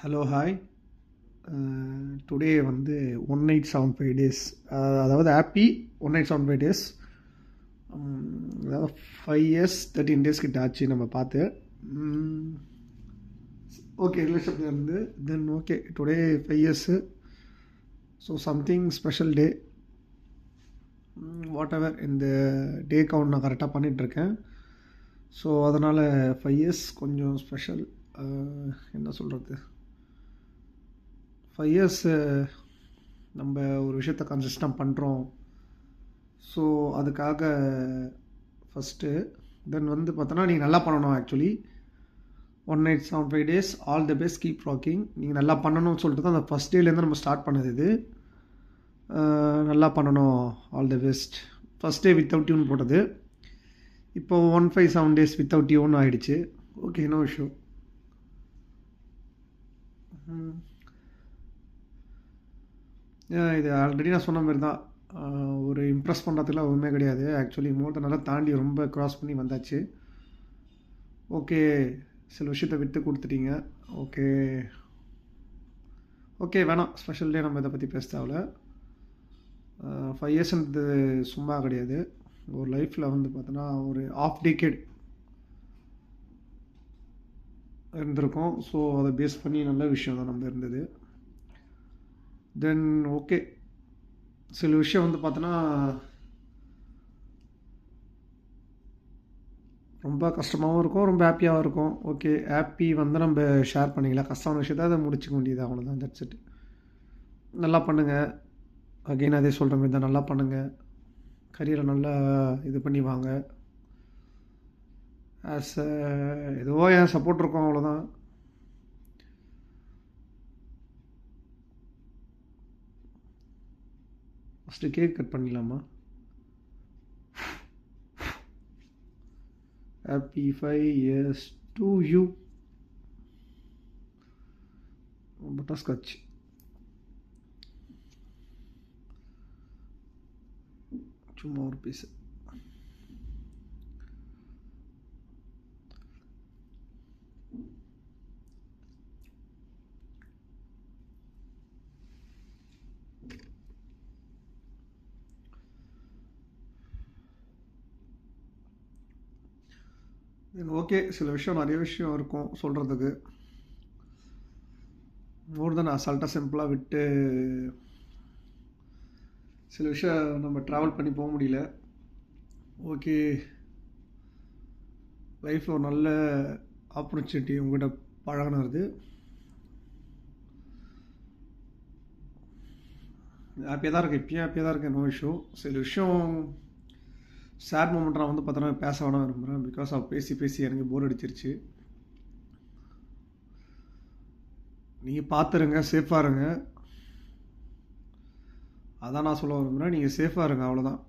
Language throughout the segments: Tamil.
Hello hi. டுடே வந்து 1875 டேஸ், அதாவது ஹாப்பி 1875 டேஸ். அதாவது 5 years 13 days கிட்ட ஆச்சு நம்ம பார்த்து. ஓகே, ரிலேஷன்ஷிப் இருந்து then okay today 5 years. So something special day. Whatever இந்த டே கவுண்ட் நான் கரெக்டாக பண்ணிகிட்ருக்கேன். ஸோ அதனால் 5 years கொஞ்சம் ஸ்பெஷல். என்ன சொல்கிறது, 5 years நம்ம ஒரு விஷயத்தை கன்சிஸ்டாக பண்ணுறோம். ஸோ அதுக்காக ஃபஸ்ட்டு தென் வந்து பார்த்தோன்னா நீங்கள் நல்லா பண்ணணும். Actually 1875 days all the best, keep rocking. நீங்கள் நல்லா பண்ணணும்னு சொல்லிட்டு தான் அந்த ஃபஸ்ட் டேலேருந்து நம்ம ஸ்டார்ட் பண்ணது இது. நல்லா பண்ணணும், all the best. First day without யூன்னு போட்டது, இப்போ 157 days வித்தவுட் யூன்னு ஆகிடுச்சு. Okay, no issue. இது ஆல்ரெடி நான் சொன்ன மாதிரி தான். ஒரு இம்ப்ரெஸ் பண்ணுறதுக்குலாம் ஒன்றுமே கிடையாது. ஆக்சுவலி நல்லா தாண்டி ரொம்ப க்ராஸ் பண்ணி வந்தாச்சு. ஓகே, சில விஷயத்தை விட்டு கொடுத்துட்டீங்க. ஓகே ஓகே, வேணாம் ஸ்பெஷல் டே நம்ம இதை பற்றி பேச தேவையில்ல. 5 yearsன்றது சும்மா கிடையாது. ஒரு லைஃப்பில் வந்து பார்த்தோன்னா ஒரு ஆஃப் டேக்கேட் இருந்திருக்கோம். ஸோ அதை பேஸ் பண்ணி நல்ல விஷயம் தான் நம்ம இருந்தது. தென் ஓகே, சில விஷயம் வந்து பார்த்தோன்னா ரொம்ப கஷ்டமாகவும் இருக்கும், ரொம்ப ஹாப்பியாகவும் இருக்கும். ஓகே, ஹாப்பி வந்து நம்ம ஷேர் பண்ணிக்கலாம், கஷ்டமான விஷயத்தை அதை முடிச்சுக்க வேண்டியது, அவ்வளோதான். That's it. நல்லா பண்ணுங்கள். அகெயின் அதே சொல்கிற மாதிரி தான், நல்லா பண்ணுங்கள். கரியரை நல்லா இது பண்ணி வாங்க. ஏதோ என் சப்போர்ட் இருக்கும், அவ்வளோதான். ஃபஸ்ட்டு கேக் கட் பண்ணிடலாமா? Happy 5 years to you. Butterscotch. சும்மா ஒரு பீஸு. ஓகே, சில விஷயம், நிறைய விஷயம் இருக்கும் சொல்கிறதுக்கு. மோர் தென் அசால்ட்டாக சிம்பிளாக விட்டு சில விஷயம் நம்ம ட்ராவல் பண்ணி போக முடியல. ஓகே, லைஃப்பில் ஒரு நல்ல ஆப்பர்ச்சுனிட்டி உங்கள்கிட்ட பழகினது. ஹாப்பியாக தான் இருக்கேன், இப்பயும் ஹாப்பியாக தான் இருக்கேன், நோ இஷ்யூ. சில விஷயம் சேட் மூமெண்ட் நான் வந்து பார்த்தோன்னா பேச வேணாம் விரும்புகிறேன். பிகாஸ் அவள் பேசி பேசி எனக்கு போர் அடிச்சிருச்சு. நீங்கள் பார்த்துருங்க, சேஃபாக இருங்க, அதான் நான் சொல்ல விரும்புகிறேன். நீங்கள் சேஃபாக இருங்க, அவ்வளோதான்.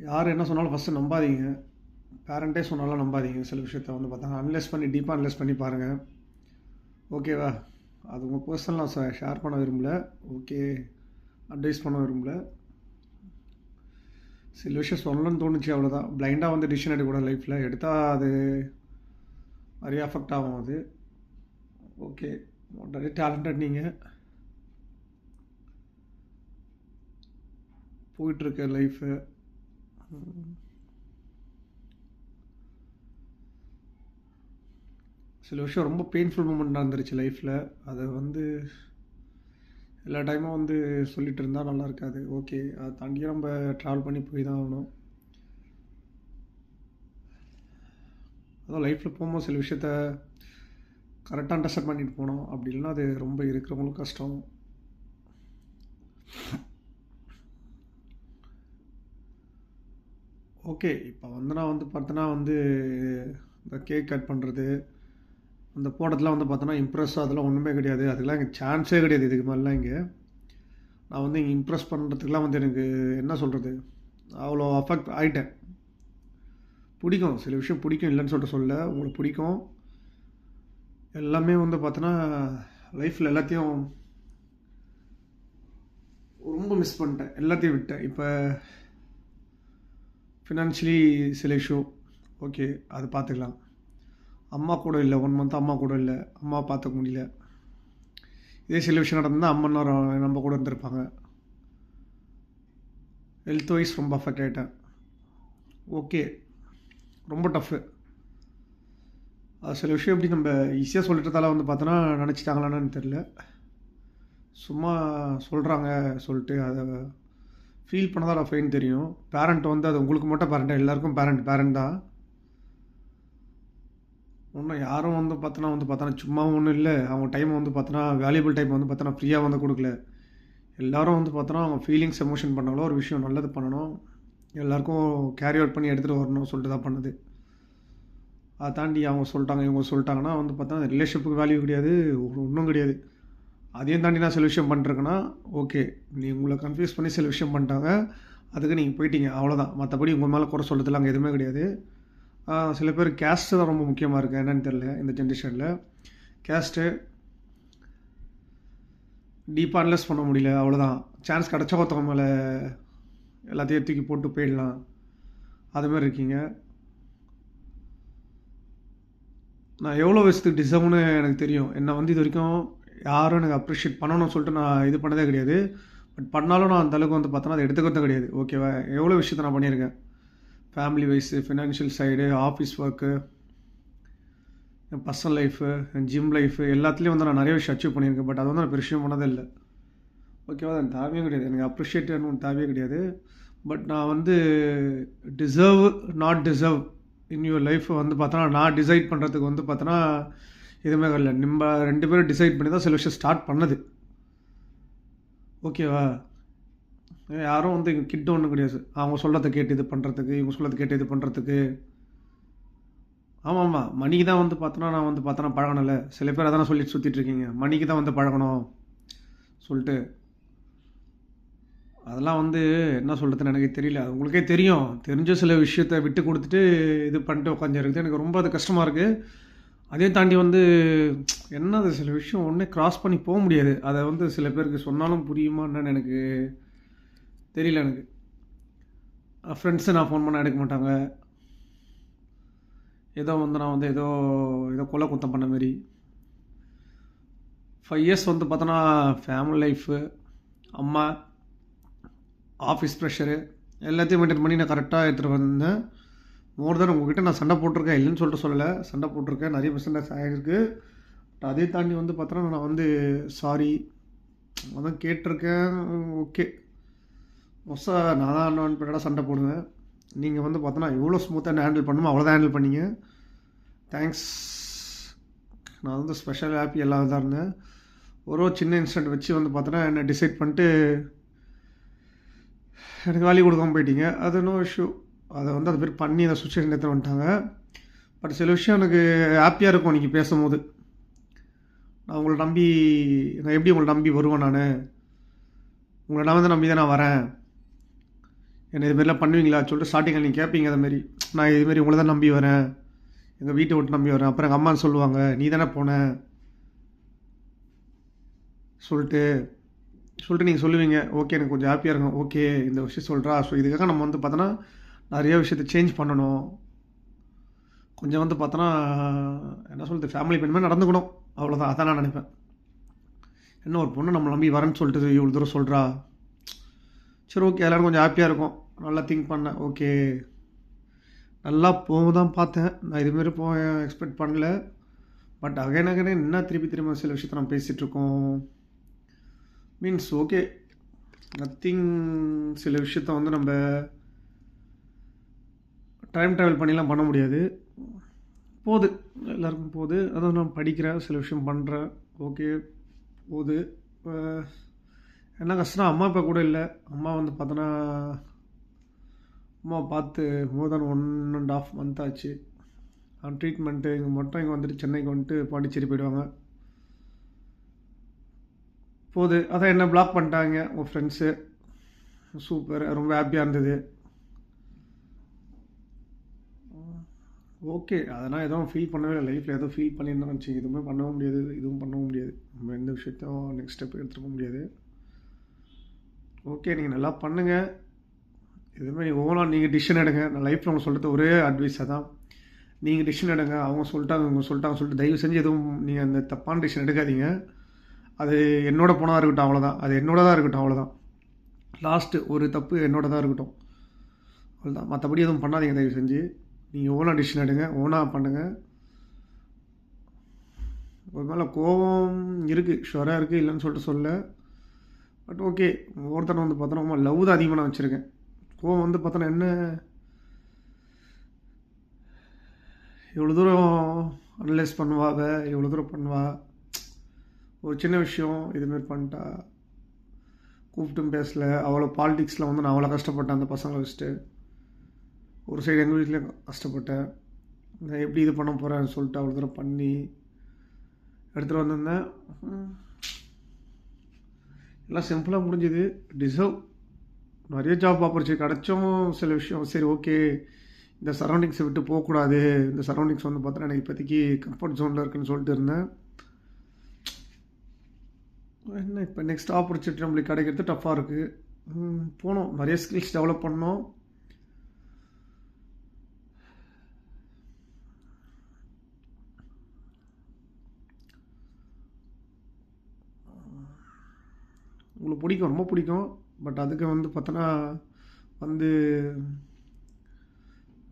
யார் என்ன சொன்னாலும் ஃபஸ்ட்டு நம்பாதீங்க. பேரண்ட்டே சொன்னாலும் நம்பாதீங்க. சில விஷயத்த வந்து பார்த்தா அனலைஸ் பண்ணி, டீப்பாக அனலைஸ் பண்ணி பாருங்கள். ஓகேவா? அது உங்கள் பர்சனல் நான் ஷேர் பண்ண விரும்பல. ஓகே, அட்வைஸ் பண்ண விரும்பல. சில விஷயம் சொல்லணும்னு தோணுச்சு, அவ்வளோதான். பிளைண்டாக வந்து டிசிஷன் எடுக்கக்கூடாது லைஃப்பில். எடுத்தால் அது நிறைய அஃபெக்ட் ஆகும் அது. ஓகே, நிறைய டேலண்டட் நீங்கள். போயிட்டுருக்க லைஃபு சில விஷயம் ரொம்ப பெயின்ஃபுல் மூமெண்ட் நடந்துருச்சு லைஃப்பில். அதை வந்து எல்லா டைமும் வந்து சொல்லிகிட்டு இருந்தால் நல்லா இருக்காது. ஓகே, அதை தாண்டியே நம்ம ட்ராவல் பண்ணி போய் தான் ஆகணும். அதான் லைஃப்பில் போகும்போது சில விஷயத்த கரெக்டாக அண்டர்ஸ்டாண்ட் பண்ணிட்டு போனோம். அப்படி இல்லைன்னா அது ரொம்ப இருக்கிறவங்களும் கஷ்டம். ஓகே, இப்போ வந்து நான் வந்து பார்த்தோன்னா வந்து இந்த கேக் கட் பண்ணுறது, அந்த போட்டதெல்லாம் வந்து பார்த்தோன்னா இம்ப்ரெஸ், அதெல்லாம் ஒன்றுமே கிடையாது. அதுக்கெலாம் இங்கே சான்ஸே கிடையாது. இதுக்கு மாதிரிலாம் இங்கே நான் வந்து இங்கே இம்ப்ரெஸ் பண்ணுறதுக்கெலாம் வந்து எனக்கு என்ன சொல்கிறது, அவ்வளோ அஃபெக்ட் ஆகிட்டேன். பிடிக்கும், சில விஷயம் பிடிக்கும், இல்லைன்னு சொல்லிட்டு சொல்ல, உங்களுக்கு பிடிக்கும் எல்லாமே வந்து பார்த்தோன்னா லைஃப்பில் எல்லாத்தையும் ரொம்ப மிஸ் பண்ணிட்டேன், எல்லாத்தையும் விட்டேன். இப்போ ஃபினான்ஷியலி சில இஷ்யூ, ஓகே அது பார்த்துக்கலாம். அம்மா கூட இல்லை, 1 மந்த் அம்மா கூட இல்லை, அம்மா பார்த்துக்க முடியல. இதே சில விஷயம் நடந்தால் அம்மா நம்ம கூட இருந்திருப்பாங்க. ஹெல்த் வைஸ் ரொம்ப அஃபெக்ட் ஆகிட்டேன். ஓகே, ரொம்ப டஃப்பு. அது சில விஷயம் எப்படி நம்ம ஈஸியாக சொல்லிட்டதால வந்து பார்த்தோன்னா நினச்சிட்டாங்களான்னு தெரில. சும்மா சொல்கிறாங்க சொல்லிட்டு அதை ஃபீல் பண்ணதால் ஃபைன் தெரியும். பேரண்ட் வந்து அது உங்களுக்கு மட்டும் பேரண்ட்டாக, எல்லாருக்கும் பேரண்ட் தான். ஒன்றும் யாரும் வந்து பார்த்தோன்னா சும்மா ஒன்றும் இல்லை. அவங்க டைமை வந்து பார்த்தோன்னா வேல்யூபிள் டைம் வந்து பார்த்தோன்னா ஃப்ரீயாக வந்து கொடுக்கல. எல்லோரும் வந்து பார்த்தோன்னா அவங்க ஃபீலிங்ஸ் எமோஷன் பண்ணாலும் ஒரு விஷயம் நல்லது பண்ணணும், எல்லாருக்கும் கேரி அவுட் பண்ணி எடுத்துகிட்டு வரணும் சொல்லிட்டு தான் பண்ணுது. அதை தாண்டி அவங்க சொல்லிட்டாங்க இவங்க சொல்லிட்டாங்கன்னா வந்து பார்த்தோன்னா ரிலேஷன்ஷிப்புக்கு வேல்யூ கிடையாது, ஒன்றும் கிடையாது. அதையும் தாண்டி நான் சில விஷயம் பண்ணிருக்கேன்னா ஓகே, நீ உங்களை கன்ஃபியூஸ் பண்ணி சில விஷயம் பண்ணிட்டாங்க, அதுக்கு நீங்கள் போயிட்டீங்க, அவ்வளோதான். மற்றபடி உங்கள் மேலே குறை சொல்கிறதுல அங்கே எதுவுமே கிடையாது. சில பேர் கேஸ்ட்டு தான் ரொம்ப முக்கியமாக இருக்குது, என்னன்னு தெரில இந்த ஜென்ரேஷனில். கேஸ்ட்டு டீப்பாக அனலைஸ் பண்ண முடியல, அவ்வளோதான். சான்ஸ் கிடச்சா ஒருத்தவங்க மேலே எல்லாத்தையும் தூக்கி போட்டு போயிடலாம், அதுமாதிரி இருக்கீங்க. நான் எவ்வளோ வயசுக்கு டிசர்வ்னு எனக்கு தெரியும். என்னை வந்து இது வரைக்கும் யாரும் எனக்கு அப்ரிஷியேட் பண்ணணும்னு சொல்லிட்டு நான் இது பண்ணதே கிடையாது. பட் பண்ணாலும் நான் அந்தளவுக்கு வந்து பார்த்தோன்னா அதை எடுத்துக்கிறது கிடையாது. ஓகேவா, எவ்வளோ விஷயத்தை நான் பண்ணியிருக்கேன். Family wise, financial side, office work, என் பர்சனல் லைஃபு, என் ஜிம் லைஃபு, எல்லாத்துலேயும் வந்து நான் நிறைய விஷயம் அச்சீவ் பண்ணியிருக்கேன். பட் அது வந்து நான் பெரிய விஷயம் பண்ணதே இல்லை. ஓகேவா, அது தேவையும் கிடையாது, எனக்கு அப்ரிஷியேட்னு தேவையே கிடையாது. பட் நான் வந்து deserve not deserve in your life வந்து பார்த்தோன்னா நான் டிசைட் பண்ணுறதுக்கு வந்து பார்த்தோன்னா எதுவுமே இல்லை. நம்ம 2 பேரும் டிசைட் பண்ணி தான் சில விஷயம் ஸ்டார்ட் பண்ணது. ஓகேவா, யாரும் வந்து எங்கள் கிட்ட ஒன்றும் கிடையாது அவங்க சொல்கிறத கேட்டு இது பண்ணுறதுக்கு, இவங்க சொல்கிறத கேட்டு இது பண்ணுறதுக்கு. ஆமாம், மணிக்கு தான் வந்து பார்த்தோன்னா நான் வந்து பார்த்தோன்னா பழகணும்ல. சில பேர் அதான் சொல்லிட்டு சுற்றிட்டுருக்கீங்க, மணிக்கு தான் வந்து பழகணும் சொல்லிட்டு. அதெல்லாம் வந்து என்ன சொல்கிறதுன்னு எனக்கு தெரியல. அது உங்களுக்கே தெரியும். தெரிஞ்ச சில விஷயத்தை விட்டு கொடுத்துட்டு இது பண்ணிட்டு உட்காந்துருக்குது. எனக்கு ரொம்ப அது கஷ்டமாக இருக்குது. அதே தாண்டி வந்து என்னது சில விஷயம் ஒன்றே க்ராஸ் பண்ணி போக முடியாது. அதை வந்து சில பேருக்கு சொன்னாலும் புரியுமா என்னன்னு எனக்கு தெரியல. எனக்கு ஃப்ரெண்ட்ஸு நான் ஃபோன் பண்ண எடுக்க மாட்டாங்க. ஏதோ வந்து நான் வந்து ஏதோ கொலை குத்தம் பண்ண மாரி. 5 இயர்ஸ் வந்து பார்த்தோன்னா ஃபேமிலி லைஃபு, அம்மா, ஆஃபீஸ் ப்ரெஷரு எல்லாத்தையும் மெயின்டைன் பண்ணி நான் கரெக்டாக எடுத்துகிட்டு வந்தேன். மோர் தென் உங்கள்கிட்ட நான் சண்டை போட்டிருக்கேன், இல்லைன்னு சொல்லிட்டு சொல்லலை, சண்டை போட்டிருக்கேன், நிறைய பர்சன்டேஜ் ஆகிருக்கு. பட் அதே தாண்டி வந்து பார்த்தோன்னா நான் வந்து சாரி அதான் கேட்டிருக்கேன். ஓகே, மோஸ்ட்டாக நான் தான் அன்வான்டடாக சண்டை போடுவேன். நீங்கள் வந்து பார்த்தோன்னா எவ்வளோ ஸ்மூத்தாக என்ன ஹேண்டில் பண்ணுமோ அவ்வளோதான் ஹேண்டில் பண்ணீங்க. தேங்க்ஸ். நான் வந்து ஸ்பெஷல் ஹாப்பி எல்லாம் தான் இருந்தேன். ஒரு சின்ன இன்சிடென்ட் வச்சு வந்து பார்த்தோன்னா என்ன டிசைட் பண்ணிட்டு எனக்கு வேல்யூ கொடுக்காமல் போயிட்டீங்க. அது நோ இஷ்யூ. அதை வந்து அது பேர் பண்ணி அந்த சுச்சுவேஷன் எடுத்து வந்துட்டாங்க. பட் சில விஷயம் எனக்கு ஹாப்பியாக இருக்கும் நீங்கள் பேசும்போது. நான் எப்படி உங்களை நம்பி வருவேன்? நான் உங்களை நம்பி தான் நான் வரேன், என்னை இதுமாரிலாம் பண்ணுவீங்களா சொல்லிட்டு ஸ்டார்டிங்கில் நீங்கள் கேட்பீங்க. அதுமாரி நான் இதுமாரி உங்களை தான் நம்பி வரேன், எங்கள் வீட்டை விட்டு நம்பி வரேன். அப்புறம் எங்கள் அம்மான்னு சொல்லுவாங்க, நீ தானே போன சொல்லிட்டு நீங்கள் சொல்லுவீங்க. ஓகே, எனக்கு கொஞ்சம் ஹாப்பியாக இருக்கும். ஓகே, இந்த விஷயம் சொல்கிறா. ஸோ இதுக்காக நம்ம வந்து பார்த்தோன்னா நிறைய விஷயத்தை சேஞ்ச் பண்ணணும். கொஞ்சம் வந்து பார்த்தோன்னா என்ன சொல்கிறது, ஃபேமிலி பெண்மே நடந்துக்கணும், அவ்வளோதான். அதான் நான் நினைப்பேன். என்ன ஒரு பொண்ணு நம்ம நம்பி வரேன்னு சொல்லிட்டு இவ்வளோ தூரம் சொல்கிறா, சரி ஓகே, எல்லோரும் கொஞ்சம் ஹாப்பியாக இருக்கும். நல்லா திங்க் பண்ணேன். ஓகே, நல்லா போகுதான் பார்த்தேன். நான் இதுமாரி எக்ஸ்பெக்ட் பண்ணல. பட் அகைன் என்ன திரும்ப சில விஷயத்தை நம்ம பேசிகிட்ருக்கோம். Means okay, nothing. சில விஷயத்த வந்து நம்ம டைம் ட்ராவல் பண்ணிலாம் பண்ண முடியாது. போகுது, எல்லாருக்கும் போகுது. அதான் நான் படிக்கிறேன், சில விஷயம் பண்ணுறேன். ஓகே, போகுது. இப்போ என்ன கஷ்டம்னா அம்மா அப்பா கூட இல்லை. அம்மா வந்து பார்த்தோன்னா அம்மா பார்த்து மோர் தென் 1.5 மந்த் ஆச்சு. ட்ரீட்மெண்ட்டு இங்கே வந்துட்டு சென்னைக்கு வந்துட்டு பாண்டிச்சேரி போயிடுவாங்க. போகுது. அதான் என்ன பிளாக் பண்ணிட்டாங்க உங்கள் ஃப்ரெண்ட்ஸு. சூப்பர், ரொம்ப ஹாப்பியாக இருந்தது. ஓகே, அதெல்லாம் எதுவும் ஃபீல் பண்ணவே இல்லை. லைஃப்பில் எதுவும் ஃபீல் பண்ணியிருந்தோம்னு வச்சு எதுவுமே பண்ணவும் முடியாது, இதுவும் பண்ணவும் முடியாது. நம்ம எந்த விஷயத்தையும் நெக்ஸ்ட் ஸ்டெப் எடுத்துக்க முடியாது. ஓகே, நீங்கள் நல்லா பண்ணுங்கள். இதுமாதிரி ஒவ்வொன்றா நீங்கள் டிசிஷன் எடுங்க. நான் லைஃப்பில் உங்களுக்கு சொல்கிறது ஒரே அட்வைஸாக தான், நீங்கள் டிசிஷன் எடுங்க. அவங்க சொல்லிட்டாங்க, இவங்க சொல்லிட்டாங்க சொல்லிட்டு தயவு செஞ்சு எதுவும் நீங்கள் அந்த தப்பான டிசிஷன் எடுக்காதீங்க. அது என்னோட போனதாக இருக்கட்டும், அவ்வளோதான். அது என்னோட தான் இருக்கட்டும், அவ்வளோதான். லாஸ்ட்டு ஒரு தப்பு என்னோட தான் இருக்கட்டும், அவ்வளோதான். மற்றபடி எதுவும் பண்ணாதீங்க தயவு செஞ்சு. நீங்கள் ஓனாக டிசிஷன் எடுங்க, ஓனாக பண்ணுங்கள். ஒரு மேலே கோபம் இருக்குது, ஷுவராக இருக்குது, இல்லைன்னு சொல்லிட்டு சொல்ல. பட் ஓகே, ஒருத்தனை வந்து பார்த்தோன்னா லவ் தான் அதிகமாக நான் வச்சுருக்கேன். கோவம் வந்து பார்த்தோன்னா என்ன, எவ்வளோ தூரம் அனலைஸ் பண்ணுவாங்க, எவ்வளோ தூரம் பண்ணுவா. ஒரு சின்ன விஷயம் இதுமாரி பண்ணிட்டா, கூப்பிட்டும் பேசலை. அவ்வளோ பாலிடிக்ஸில் வந்து நான் அவ்வளோ கஷ்டப்பட்டேன் அந்த பசங்களை வச்சுட்டு. ஒரு சைடு எங்கள் வீட்டில் கஷ்டப்பட்டேன். நான் எப்படி இது பண்ண போகிறேன்னு சொல்லிட்டு அவ்வளோ தூரம் பண்ணி எடுத்துகிட்டு வந்திருந்தேன். எல்லாம் சிம்பிளாக முடிஞ்சுது. டிசர்வ் நிறைய ஜாப் ஆப்பர்ச்சுனிட்டி கிடச்சும் சில விஷயம் சரி ஓகே, இந்த சரௌண்டிங்ஸை விட்டு போகக்கூடாது, இந்த சரௌண்டிங்ஸ் வந்து பார்த்தோன்னா எனக்கு இப்போதைக்கு கம்ஃபர்ட் ஜோனில் இருக்குன்னு சொல்லிட்டு இருந்தேன். என்ன இப்போ நெக்ஸ்ட் ஆப்பர்ச்சுனிட்டி நம்மளுக்கு கிடைக்கிறது டஃப்பாக இருக்குது. போனோம், நிறைய ஸ்கில்ஸ் டெவலப் பண்ணோம். உங்களுக்கு பிடிக்கும், ரொம்ப பிடிக்கும். பட் அதுக்கு வந்து பார்த்தோன்னா வந்து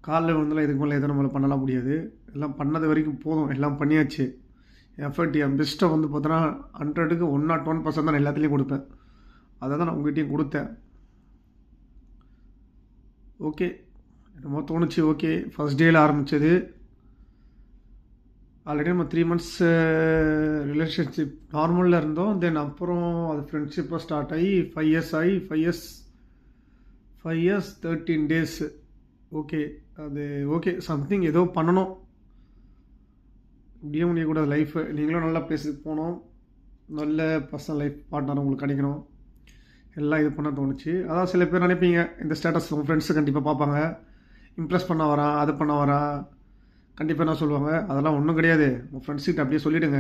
காலைல விழுந்தெல்லாம் இதுக்கு மேலே எதுவும் நம்மளால் பண்ணலாம் முடியாது. எல்லாம் பண்ணது வரைக்கும் போதும், எல்லாம் பண்ணியாச்சு. எஃபர்ட் என் பெஸ்ட்டை வந்து பார்த்தோன்னா 100க்கு 101% தான் நான் எல்லாத்துலேயும் கொடுப்பேன். அதை தான் நான் உங்கள்கிட்டையும் கொடுத்தேன். ஓகே, என்னமோ தோணுச்சு. ஓகே, ஃபஸ்ட் டேயில் ஆரம்பித்தது. ஆல்ரெடி நம்ம 3 months ரிலேஷன்ஷிப் நார்மலில் இருந்தோம். தென் அப்புறம் அது ஃப்ரெண்ட்ஷிப்பாக ஸ்டார்ட் ஆகி 5 years ஆகி 5 years 13 days. ஓகே, அது ஓகே, சம்திங் ஏதோ பண்ணணும். இப்படியே முடியக்கூடாது லைஃபு. நீங்களும் நல்லா பேசிட்டு போகணும், நல்ல பர்சனல் லைஃப் பார்ட்னர் உங்களுக்கு கிடைக்கணும், எல்லாம் இது பண்ண தோணுச்சு. அதான் சில பேர் நினைப்பீங்க, இந்த ஸ்டேட்டஸ் உங்கள் ஃப்ரெண்ட்ஸு கண்டிப்பாக பார்ப்பாங்க, இம்ப்ரெஸ் பண்ண வரான், அது பண்ண வரான், கண்டிப்பாக என்ன சொல்லுவாங்க. அதெல்லாம் ஒன்றும் கிடையாது. உங்கள் ஃப்ரெண்ட்ஸ்கிட்ட அப்படியே சொல்லிவிடுங்க.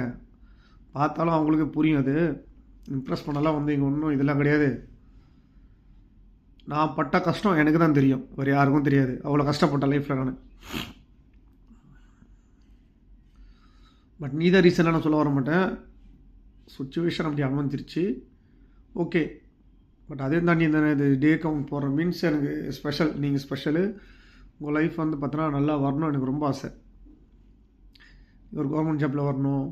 பார்த்தாலும் அவங்களுக்கு புரியும். அது இம்ப்ரெஸ் பண்ணலாம் வந்து இங்கே ஒன்றும் இதெல்லாம் கிடையாது. நான் பட்ட கஷ்டம் எனக்கு தான் தெரியும், வேறு யாருக்கும் தெரியாது. அவ்வளோ கஷ்டப்பட்ட லைஃப்பில் நான். பட் நீ தான் ரீசனாக நான் சொல்ல வர மாட்டேன். சுச்சுவேஷன் அப்படி அமைஞ்சிருச்சு. ஓகே, பட் அதே தாண்டி இந்த இது டே கவுண்ட் போடுற மீன்ஸ் எனக்கு ஸ்பெஷல். நீங்கள் ஸ்பெஷலு. உங்கள் லைஃப் வந்து பார்த்தோன்னா நல்லா வரணும், எனக்கு ரொம்ப ஆசை. ஒரு கவர்மெண்ட் ஜாப்பில் வரணும்.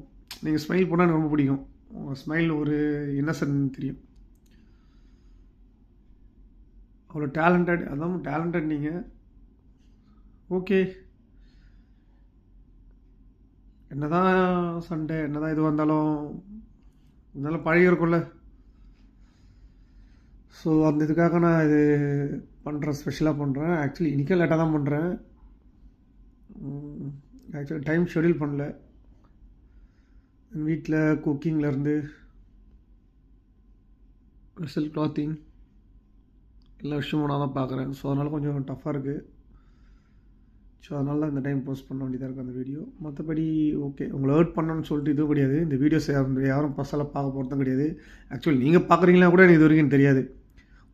நீங்கள் ஸ்மைல் பண்ணால் எனக்கு ரொம்ப பிடிக்கும். உங்கள் ஸ்மைல் ஒரு இன்னசென்ட் தெரியும். அவ்வளோ டேலண்டட், அதான் டேலண்டட் நீங்கள். ஓகே, என்ன தான் சண்டே, என்ன தான் இது வந்தாலும் இருந்தாலும் பழகி இருக்கும்ல. ஸோ அந்த இதுக்காக நான் இது பண்ணுறேன், ஸ்பெஷலாக பண்ணுறேன். ஆக்சுவலி இன்றைக்கே லேட்டாக தான் பண்ணுறேன். ஆக்சுவலி டைம் ஷெடியூல் பண்ணல. வீட்டில் குக்கிங்லேருந்து வெசல் கிளாத்திங் எல்லா விஷயமும் நான் தான் பார்க்குறேன். ஸோ அதனால் கொஞ்சம் டஃப்பாக இருக்குது. ஸோ அதனால தான் இந்த டைம் போஸ்ட் பண்ண வேண்டியதாக இருக்குது அந்த வீடியோ. மற்றபடி ஓகே, உங்களை ஹர்ட் பண்ணணும்னு சொல்லிட்டு இதுவும் கிடையாது. இந்த வீடியோஸ் யாரும் பர்சனலாக பார்க்க போகிறதும் கிடையாது. ஆக்சுவலி நீங்கள் பார்க்குறீங்களா கூட எனக்கு இது வரைக்கும் தெரியாது.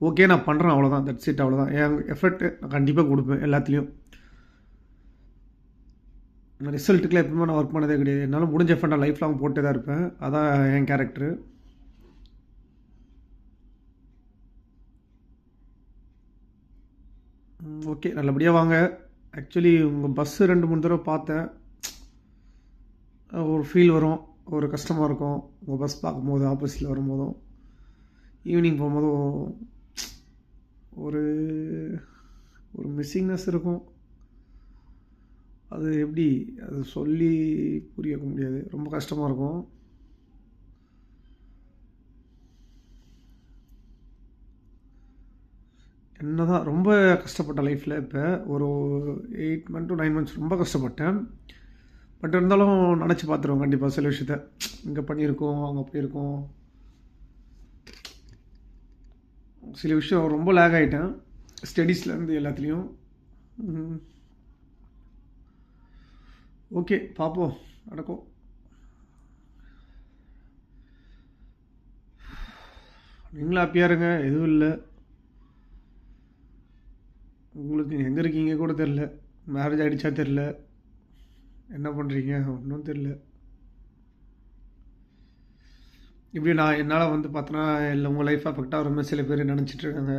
ஓகே, நான் பண்ணுறேன், அவ்வளோதான். தட்ஸ் இட், அவ்வளோதான். என் எஃபர்ட் நான் கண்டிப்பாக கொடுப்பேன் எல்லாத்துலேயும். ரிசல்ட்டுக்குலாம் எப்பவுமே நான் ஒர்க் பண்ணதே கிடையாது. என்னால் முடிஞ்ச எஃபர்ட் நான் லைஃப் லாங் போட்டே தான் இருப்பேன். அதான் என் கேரக்டரு. ஓகே, நல்லபடியாக வாங்க. ஆக்சுவலி உங்கள் பஸ்ஸு 2-3 தடவை பார்த்தேன். ஒரு ஃபீல் வரும், ஒரு கஷ்டமாக இருக்கும். உங்கள் பஸ் பார்க்கும்போது ஆப்போசிட்டில் வரும்போதும் ஈவினிங் போகும்போதும் ஒரு ஒரு மிஸ்ஸிங்னஸ் இருக்கும். அது எப்படி அது சொல்லி புரிய வைக்க முடியாது. ரொம்ப கஷ்டமாக இருக்கும். என்ன தான் ரொம்ப கஷ்டப்பட்ட லைஃப்பில் இப்போ ஒரு 8 months to 9 months ரொம்ப கஷ்டப்பட்டேன். பட் இருந்தாலும் நினச்சி பார்த்துருவோம் கண்டிப்பாக சில விஷயத்த. இங்கே பண்ணியிருக்கோம், அங்கே போயிருக்கோம். சில விஷயம் ரொம்ப லேக் ஆகிட்டேன் ஸ்டடீஸ்லேருந்து எல்லாத்துலேயும். ஓகே, பார்ப்போம், நடக்கும். நீங்களும் ஹாப்பியாக இருங்க, எதுவும் இல்லை. உங்களுக்கு எங்கே இருக்கீங்க கூட தெரில, மேரேஜ் ஆகிடுச்சா தெரில. என்ன பண்ணுறீங்க? ஒன்றும் தெரியல. இப்படி என்னால் வந்து பார்த்தோன்னா இல்லை உங்கள் லைஃப் அஃபெக்ட் ஆகிற மாதிரி சில பேர் நினச்சிட்டு இருக்காங்க.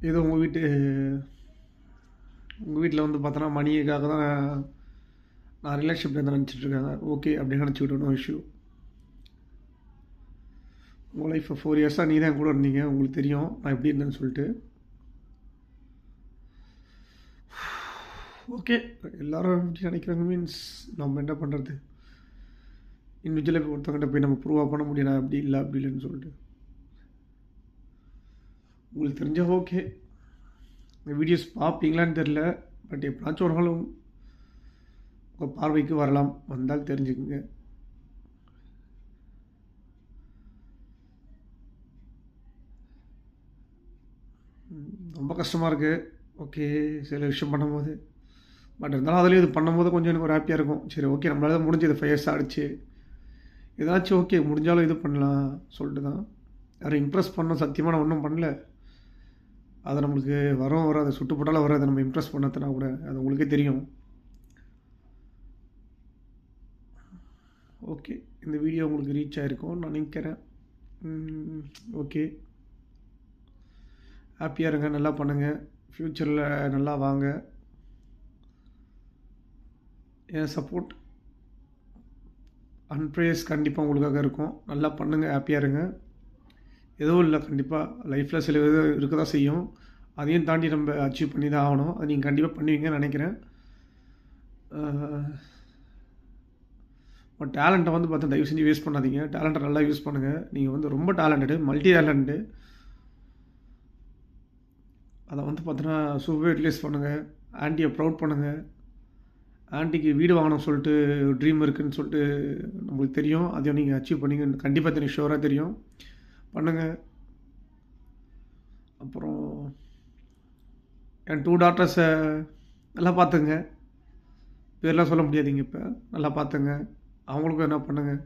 ஏதோ உங்கள் வீட்டில் வந்து பார்த்தோன்னா மணிக்காக தான் நான் ரிலேஷன்ஷிப்பில் இருந்து நினச்சிட்டு இருக்காங்க. ஓகே அப்படின்னு நினச்சிக்கிட்டோம், நோ இஷ்யூ. உங்கள் லைஃப்பை 4 இயர்ஸாக நீ தான் கூட இருந்தீங்க, உங்களுக்கு தெரியும் நான் எப்படி இருந்தேன்னு சொல்லிட்டு. ஓகே, எல்லோரும் எப்படி நினைக்கிறாங்க மீன்ஸ் நம்ம என்ன பண்ணுறது? இண்டிவிஜுவலாக போய் ஒருத்தவங்கிட்ட போய் நம்ம ப்ரூவாக பண்ண முடியல, அப்படி இல்லை அப்படி இல்லைன்னு சொல்லிட்டு. உங்களுக்கு தெரிஞ்சால் ஓகே. இந்த வீடியோஸ் பார்ப்பீங்களான்னு தெரில, பட் எப்படினாச்சும் ஒரு நாள் உங்கள் பார்வைக்கு வரலாம், வந்தால் தெரிஞ்சுக்குங்க. ரொம்ப கஷ்டமாக இருக்குது. ஓகே, சில விஷயம் பண்ணும்போது, பட் இருந்தாலும் அதுலேயும் இது பண்ணும்போது கொஞ்சம் எனக்கு ஒரு ஹாப்பியாக இருக்கும். சரி ஓகே, நம்மளால முடிஞ்சது 5 இயர்ஸ் ஆகிடுச்சு, ஏதாச்சும் ஓகே முடிஞ்சாலும் இது பண்ணலாம் சொல்லிட்டு தான். யாரும் இம்ப்ரெஸ் பண்ண சத்தியமாக நான் ஒன்றும் பண்ணல. அது நம்மளுக்கு வராது, சுட்டு போட்டாலும் வராது நம்ம இம்ப்ரெஸ் பண்ணதுனா கூட, அது உங்களுக்கே தெரியும். ஓகே, இந்த வீடியோ உங்களுக்கு ரீச் ஆகிருக்கும்னு நான் நினைக்கிறேன். ஓகே, ஹாப்பியாக இருங்க, நல்லா பண்ணுங்கள், ஃப்யூச்சரில் நல்லா வாங்க. என் சப்போர்ட் அண்ட் ப்ரேயர்ஸ் கண்டிப்பாக உங்களுக்காக இருக்கும். நல்லா பண்ணுங்கள், ஹாப்பியாக இருங்க. எதுவும் இல்லை, கண்டிப்பாக லைஃப்பில் சில இது இருக்க தான் செய்யும், அதையும் தாண்டி நம்ம அச்சீவ் பண்ணி தான் ஆகணும். அது நீங்கள் கண்டிப்பாக பண்ணுவீங்கன்னு நினைக்கிறேன். பட் டேலண்ட்டை வந்து பார்த்தா தயவு செஞ்சு வேஸ்ட் பண்ணாதீங்க. டேலண்ட்டை நல்லா யூஸ் பண்ணுங்கள். நீங்கள் வந்து ரொம்ப டேலண்டடு, மல்டி டேலண்ட்டு. அதை வந்து பார்த்தோன்னா சூப்பராக யூட்டிலைஸ் பண்ணுங்கள். ஆன்ட்டியை ப்ரௌட் பண்ணுங்கள். ஆன்ட்டிக்கு வீடு வாங்கணும்னு சொல்லிட்டு ட்ரீம் இருக்குதுன்னு சொல்லிட்டு நம்மளுக்கு தெரியும். அதையும் நீங்கள் அச்சீவ் பண்ணிங்க, கண்டிப்பாக தெரியும், ஷுவராக தெரியும், பண்ணுங்கள். அப்புறம் என் 2 டாட்டர்ஸை நல்லா பார்த்துங்க. பேர்லாம் சொல்ல முடியாதுங்க இப்போ, நல்லா பார்த்துங்க. அவங்களுக்கும் என்ன பண்ணுங்கள்.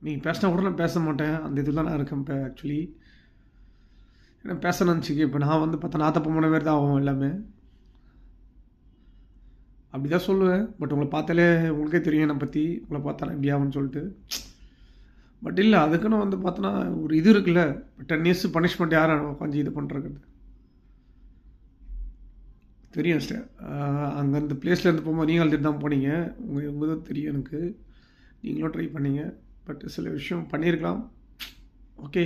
நீங்கள் பேசினா கூட நான் பேச மாட்டேன், அந்த இதில் தான் நான் இருக்கேன் இப்போ. ஆக்சுவலி ஏன்னா பேசணும்னு நினச்சிக்க, இப்போ நான் வந்து பார்த்தா நான் தப்பு பண்ண மாதிரி தான் ஆகும் எல்லாமே, அப்படி தான் சொல்லுவேன். பட் உங்களை பார்த்தாலே உங்களுக்கே தெரியும் என்னை பற்றி, உங்களை பார்த்தாலே இப்படி ஆகும்னு சொல்லிட்டு. பட் இல்லை, அதுக்குன்னு வந்து பார்த்தோன்னா ஒரு இது இருக்குல்ல, 10 இயர்ஸ் பனிஷ்மெண்ட் யாரும் உட்காந்து இது பண்ணுறது தெரியும். அங்கே அந்த பிளேஸ்லேருந்து போகும்போது நீங்கள் அழுதுட்டு தான் போனீங்க, உங்கள் தான் தெரியும் எனக்கு, நீங்களும் ட்ரை பண்ணீங்க. பட் சில விஷயம் பண்ணியிருக்கலாம். ஓகே,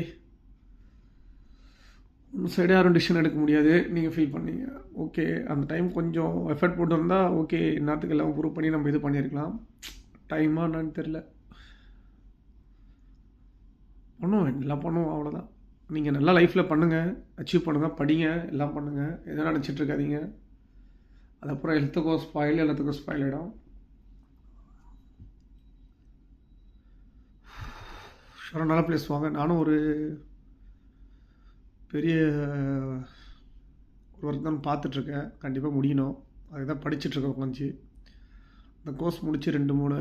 ஒன்று சைடு யாரும் டிசிஷன் எடுக்க முடியாது, நீங்கள் ஃபீல் பண்ணீங்க. ஓகே, அந்த டைம் கொஞ்சம் எஃபர்ட் போட்டுருந்தால் ஓகே, இன்னத்துக்கு எல்லாம் ப்ரூவ் பண்ணி நம்ம இது பண்ணியிருக்கலாம். டைமாக என்னான்னு தெரில, பண்ணுவோம், எல்லாம் பண்ணுவோம், அவ்வளோதான். நீங்கள் நல்லா லைஃப்பில் பண்ணுங்கள், அச்சீவ் பண்ணுங்கள், படிங்க, எல்லாம் பண்ணுங்கள், எதனா நினச்சிட்டு இருக்காதீங்க. அதுக்கப்புறம் ஹெல்த்துக்கும் ஸ்பாயில், எல்லாத்துக்கும் ஸ்பாயில் ஆகிடும். ஷுவராக நல்ல பிளேஸ் வாங்க. நானும் ஒரு பெரிய ஒரு ஒர்க் தான் பார்த்துட்ருக்கேன், கண்டிப்பாக முடியணும். அதுதான் படிச்சுட்ருக்கேன் உட்காந்து. அந்த கோர்ஸ் முடித்து 2-3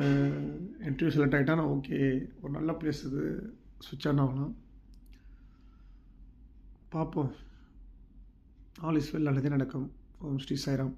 இன்டர்வியூ செலக்ட் ஆகிட்டா நான் ஓகே, ஒரு நல்ல பிளேஸ் இது சுவிட்ச் ஆன் ஆகலாம். பார்ப்போம், ஆல் இஸ் வெல், நல்லதே நடக்கும். ஓம் ஸ்ரீ சாய்ராம்.